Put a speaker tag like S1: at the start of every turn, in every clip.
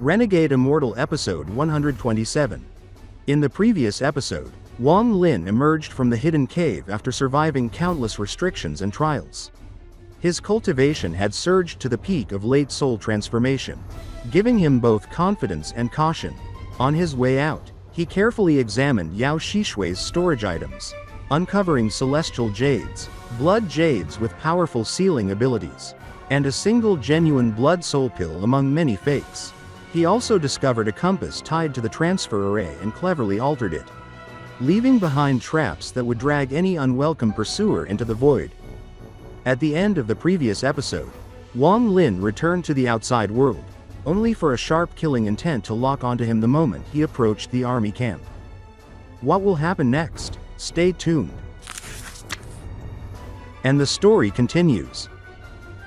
S1: Renegade Immortal Episode 127. In the previous episode, Wang Lin emerged from the hidden cave after surviving countless restrictions and trials. His cultivation had surged to the peak of late soul transformation, giving him both confidence and caution. On his way out, he carefully examined Yao Xixue's storage items, uncovering celestial jades, blood jades with powerful sealing abilities, and a single genuine blood soul pill among many fakes. He also discovered a compass tied to the transfer array and cleverly altered it, leaving behind traps that would drag any unwelcome pursuer into the void. At the end of the previous episode, Wang Lin returned to the outside world, only for a sharp killing intent to lock onto him the moment he approached the army camp. What will happen next? Stay tuned. And the story continues.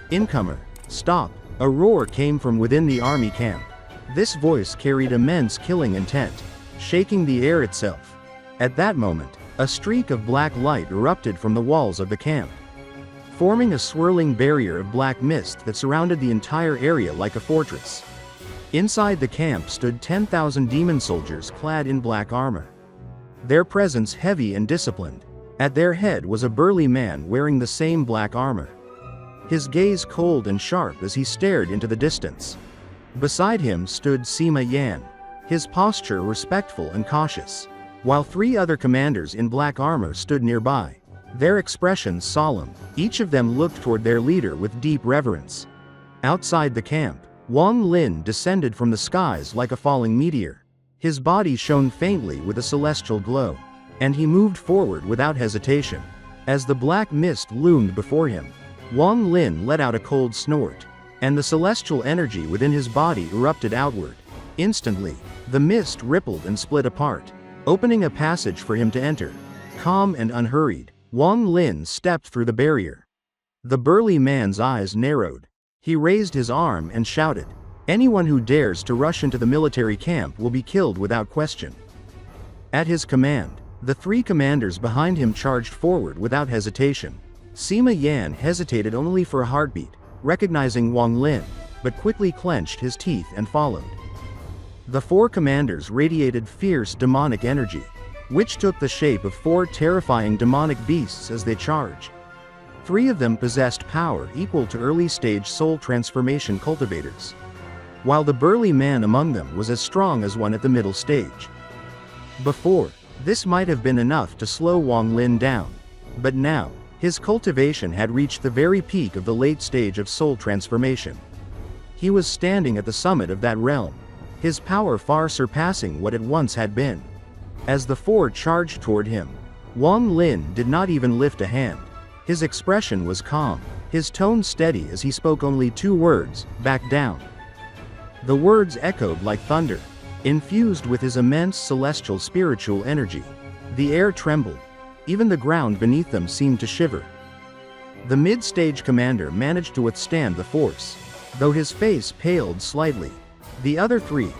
S1: Incomer, stop! A roar came from within the army camp. This voice carried immense killing intent, shaking the air itself. At that moment, a streak of black light erupted from the walls of the camp, forming a swirling barrier of black mist that surrounded the entire area like a fortress. Inside the camp stood 10,000 demon soldiers clad in black armor, their presence heavy and disciplined. At their head was a burly man wearing the same black armor, his gaze cold and sharp as he stared into the distance. Beside him stood Sima Yan, his posture respectful and cautious, while three other commanders in black armor stood nearby, their expressions solemn. Each of them looked toward their leader with deep reverence. Outside the camp, Wang Lin descended from the skies like a falling meteor. His body shone faintly with a celestial glow, and he moved forward without hesitation. As the black mist loomed before him, Wang Lin let out a cold snort, and the celestial energy within his body erupted outward. Instantly, the mist rippled and split apart, opening a passage for him to enter. Calm and unhurried, Wang Lin stepped through the barrier. The burly man's eyes narrowed. He raised his arm and shouted, "Anyone who dares to rush into the military camp will be killed without question." At his command, the three commanders behind him charged forward without hesitation. Sima Yan hesitated only for a heartbeat, recognizing Wang Lin, but quickly clenched his teeth and followed. The four commanders radiated fierce demonic energy, which took the shape of four terrifying demonic beasts as they charged. Three of them possessed power equal to early-stage soul transformation cultivators, while the burly man among them was as strong as one at the middle stage. Before, this might have been enough to slow Wang Lin down, but now, his cultivation had reached the very peak of the late stage of soul transformation. He was standing at the summit of that realm, his power far surpassing what it once had been. As the four charged toward him, Wang Lin did not even lift a hand. His expression was calm, his tone steady as he spoke only two words: "Back down." The words echoed like thunder, infused with his immense celestial spiritual energy. The air trembled. Even the ground beneath them seemed to shiver. The mid-stage commander managed to withstand the force, though his face paled slightly. The other three,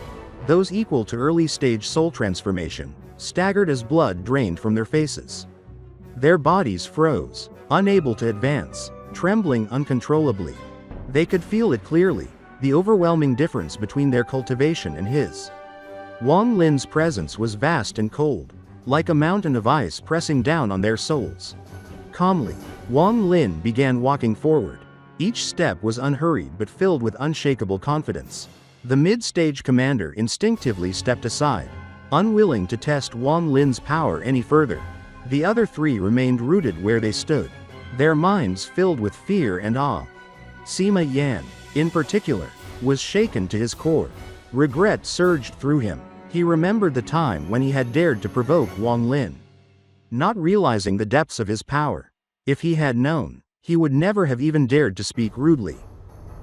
S1: those equal to early-stage soul transformation, staggered as blood drained from their faces. Their bodies froze, unable to advance, trembling uncontrollably. They could feel it clearly, the overwhelming difference between their cultivation and his. Wang Lin's presence was vast and cold, like a mountain of ice pressing down on their souls. Calmly, Wang Lin began walking forward. Each step was unhurried but filled with unshakable confidence. The mid-stage commander instinctively stepped aside, unwilling to test Wang Lin's power any further. The other three remained rooted where they stood, their minds filled with fear and awe. Sima Yan, in particular, was shaken to his core. Regret surged through him. He remembered the time when he had dared to provoke Wang Lin, not realizing the depths of his power. If he had known, he would never have even dared to speak rudely.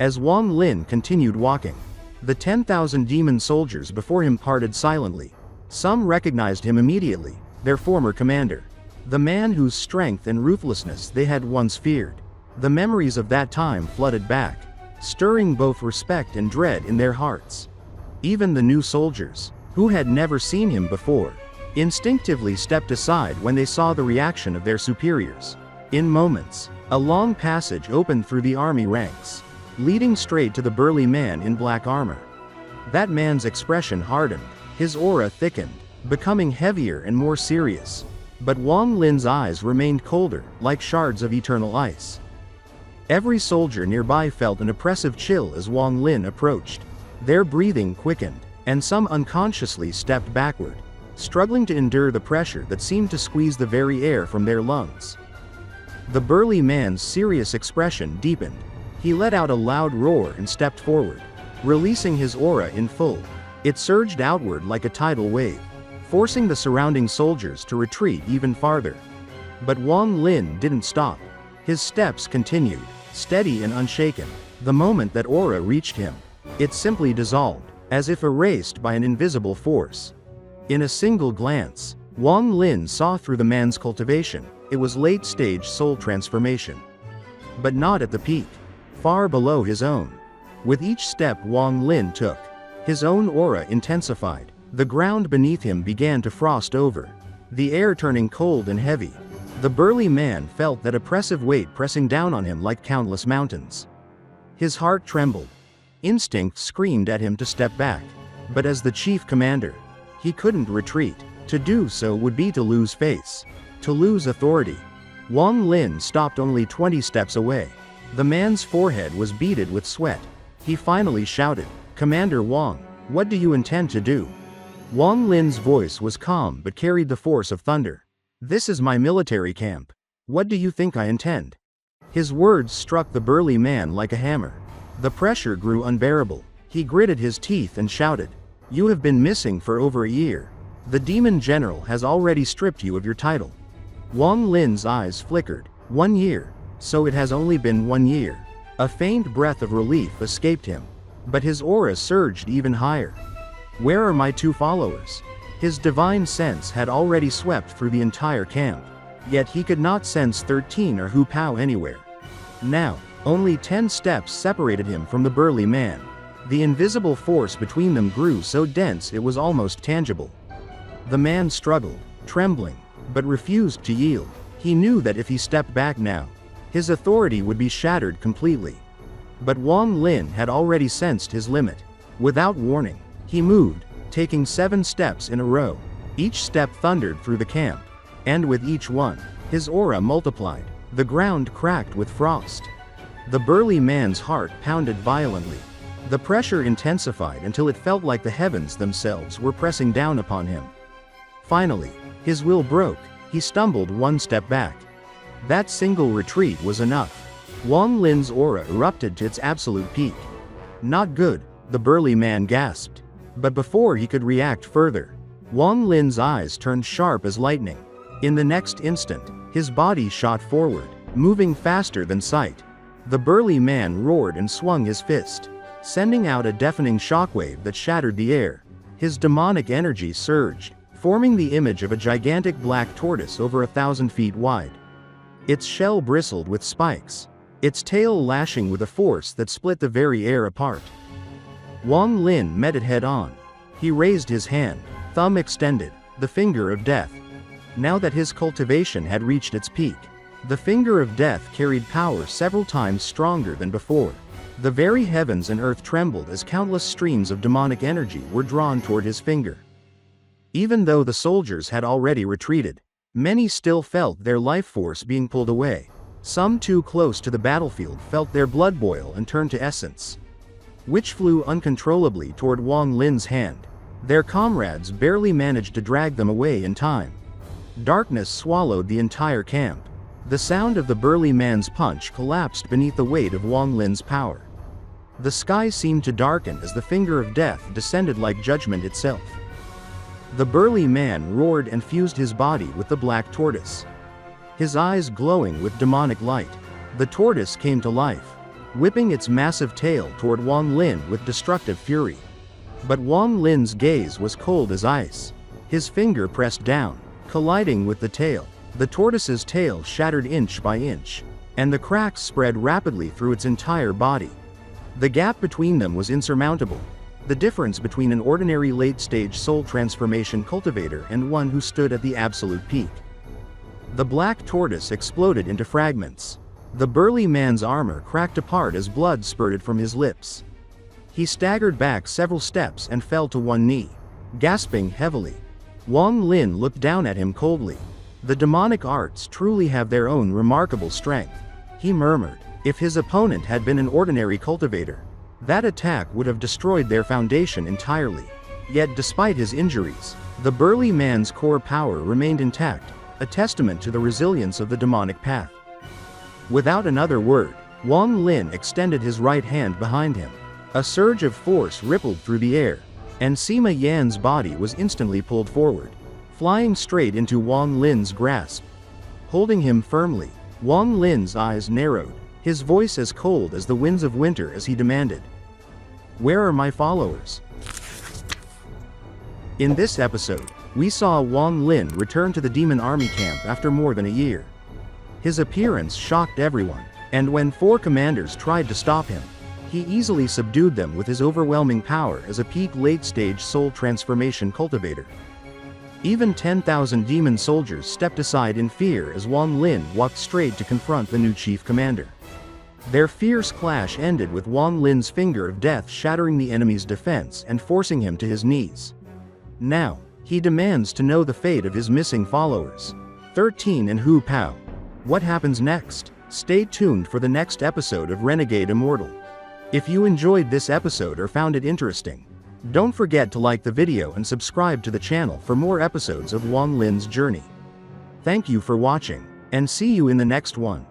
S1: As Wang Lin continued walking, the 10,000 demon soldiers before him parted silently. Some recognized him immediately, their former commander, the man whose strength and ruthlessness they had once feared. The memories of that time flooded back, stirring both respect and dread in their hearts. Even the new soldiers, who had never seen him before, instinctively stepped aside when they saw the reaction of their superiors. In moments, a long passage opened through the army ranks, leading straight to the burly man in black armor. That man's expression hardened, his aura thickened, becoming heavier and more serious. But Wang Lin's eyes remained colder, like shards of eternal ice. Every soldier nearby felt an oppressive chill as Wang Lin approached. Their breathing quickened, and some unconsciously stepped backward, struggling to endure the pressure that seemed to squeeze the very air from their lungs. The burly man's serious expression deepened. He let out a loud roar and stepped forward, releasing his aura in full. It surged outward like a tidal wave, forcing the surrounding soldiers to retreat even farther. But Wang Lin didn't stop. His steps continued, steady and unshaken. The moment that aura reached him, it simply dissolved, as if erased by an invisible force. In a single glance, Wang Lin saw through the man's cultivation. It was late-stage soul transformation. But not at the peak, far below his own. With each step Wang Lin took, his own aura intensified. The ground beneath him began to frost over, the air turning cold and heavy. The burly man felt that oppressive weight pressing down on him like countless mountains. His heart trembled. Instinct screamed at him to step back. But as the chief commander, he couldn't retreat. To do so would be to lose face, to lose authority. Wang Lin stopped only 20 steps away. The man's forehead was beaded with sweat. He finally shouted, "Commander Wang, what do you intend to do?" Wang Lin's voice was calm but carried the force of thunder. "This is my military camp. What do you think I intend?" His words struck the burly man like a hammer. The pressure grew unbearable. He gritted his teeth and shouted, "You have been missing for over a year. The demon general has already stripped you of your title." Wang Lin's eyes flickered. 1 year. So it has only been 1 year. A faint breath of relief escaped him. But his aura surged even higher. "Where are my 2 followers?" His divine sense had already swept through the entire camp. Yet he could not sense 13 or Hu Pao anywhere. Now, only 10 steps separated him from the burly man. The invisible force between them grew so dense it was almost tangible. The man struggled, trembling, but refused to yield. He knew that if he stepped back now, his authority would be shattered completely. But Wang Lin had already sensed his limit. Without warning, he moved, taking 7 steps in a row. Each step thundered through the camp, and with each one, his aura multiplied. The ground cracked with frost. The burly man's heart pounded violently. The pressure intensified until it felt like the heavens themselves were pressing down upon him. Finally, his will broke. He stumbled 1 step back. That single retreat was enough. Wang Lin's aura erupted to its absolute peak. "Not good," the burly man gasped. But before he could react further, Wang Lin's eyes turned sharp as lightning. In the next instant, his body shot forward, moving faster than sight. The burly man roared and swung his fist, sending out a deafening shockwave that shattered the air. His demonic energy surged, forming the image of a gigantic black tortoise over 1,000 feet wide. Its shell bristled with spikes, its tail lashing with a force that split the very air apart. Wang Lin met it head-on. He raised his hand, thumb extended, the finger of death. Now that his cultivation had reached its peak, the finger of death carried power several times stronger than before. The very heavens and earth trembled as countless streams of demonic energy were drawn toward his finger. Even though the soldiers had already retreated, many still felt their life force being pulled away. Some too close to the battlefield felt their blood boil and turn to essence, which flew uncontrollably toward Wang Lin's hand. Their comrades barely managed to drag them away in time. Darkness swallowed the entire camp. The sound of the burly man's punch collapsed beneath the weight of Wang Lin's power. The sky seemed to darken as the finger of death descended like judgment itself. The burly man roared and fused his body with the black tortoise, his eyes glowing with demonic light. The tortoise came to life, whipping its massive tail toward Wang Lin with destructive fury. But Wang Lin's gaze was cold as ice. His finger pressed down, colliding with the tail. The tortoise's tail shattered inch by inch, and the cracks spread rapidly through its entire body. The gap between them was insurmountable, the difference between an ordinary late-stage soul transformation cultivator and one who stood at the absolute peak. The black tortoise exploded into fragments. The burly man's armor cracked apart as blood spurted from his lips. He staggered back several steps and fell to one knee, gasping heavily. Wang Lin looked down at him coldly. The demonic arts truly have their own remarkable strength, he murmured. If his opponent had been an ordinary cultivator, that attack would have destroyed their foundation entirely. Yet despite his injuries, the burly man's core power remained intact, a testament to the resilience of the demonic path. Without another word, Wang Lin extended his right hand behind him. A surge of force rippled through the air, and Sima Yan's body was instantly pulled forward, flying straight into Wang Lin's grasp. Holding him firmly, Wang Lin's eyes narrowed, his voice as cold as the winds of winter as he demanded, "Where are my followers?" In this episode, we saw Wang Lin return to the demon army camp after more than a year. His appearance shocked everyone, and when 4 commanders tried to stop him, he easily subdued them with his overwhelming power as a peak late-stage soul transformation cultivator. Even 10,000 demon soldiers stepped aside in fear as Wang Lin walked straight to confront the new chief commander. Their fierce clash ended with Wang Lin's finger of death shattering the enemy's defense and forcing him to his knees. Now, he demands to know the fate of his missing followers. 13 and Hu Pao. What happens next? Stay tuned for the next episode of Renegade Immortal. If you enjoyed this episode or found it interesting, don't forget to like the video and subscribe to the channel for more episodes of Wang Lin's journey. Thank you for watching, and see you in the next one.